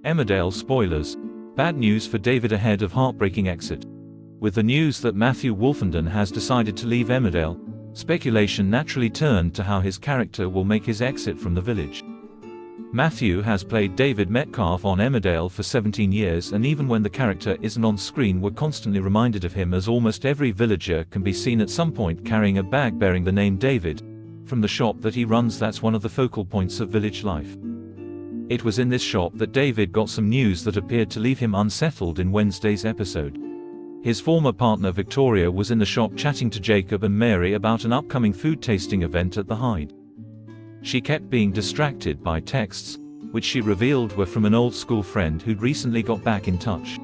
Emmerdale spoilers. Bad news for David ahead of heartbreaking exit. With the news that Matthew Wolfenden has decided to leave Emmerdale, speculation naturally turned to how his character will make his exit from the village. Matthew has played David Metcalf on Emmerdale for 17 years, and even when the character isn't on screen, we're constantly reminded of him, as almost every villager can be seen at some point carrying a bag bearing the name David. From the shop that he runs, that's one of the focal points of village life. It was in this shop that David got some news that appeared to leave him unsettled in Wednesday's episode. His former partner Victoria was in the shop chatting to Jacob and Mary about an upcoming food tasting event at the Hyde. She kept being distracted by texts, which she revealed were from an old school friend who'd recently got back in touch.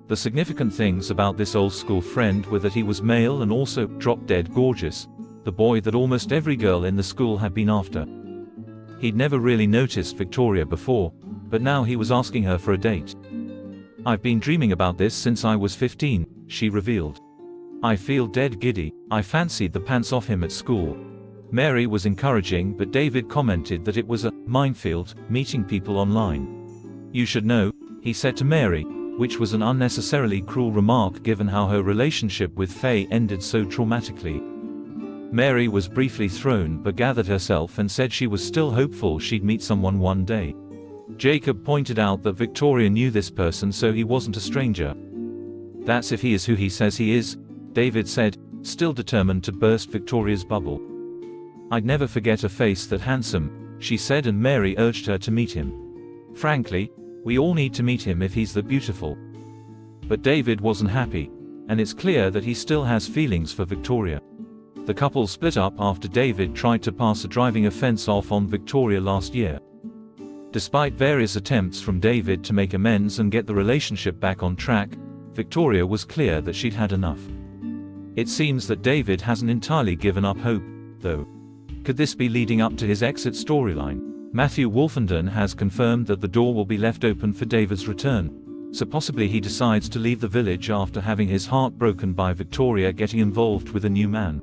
The significant things about this old school friend were that he was male and also drop-dead gorgeous, the boy that almost every girl in the school had been after. He'd never really noticed Victoria before, but now he was asking her for a date. "I've been dreaming about this since I was 15, she revealed. "I feel dead giddy. I fancied the pants off him at school." Mary was encouraging, but David commented that it was a minefield, meeting people online. "You should know," he said to Mary, which was an unnecessarily cruel remark given how her relationship with Faye ended so traumatically. Mary was briefly thrown but gathered herself and said she was still hopeful she'd meet someone one day. Jacob pointed out that Victoria knew this person, so he wasn't a stranger. "That's if he is who he says he is," David said, still determined to burst Victoria's bubble. "I'd never forget a face that handsome," she said, and Mary urged her to meet him. "Frankly, we all need to meet him if he's that beautiful." But David wasn't happy, and it's clear that he still has feelings for Victoria. The couple split up after David tried to pass a driving offense off on Victoria last year. Despite various attempts from David to make amends and get the relationship back on track, Victoria was clear that she'd had enough. It seems that David hasn't entirely given up hope, though. Could this be leading up to his exit storyline? Matthew Wolfenden has confirmed that the door will be left open for David's return, so possibly he decides to leave the village after having his heart broken by Victoria getting involved with a new man.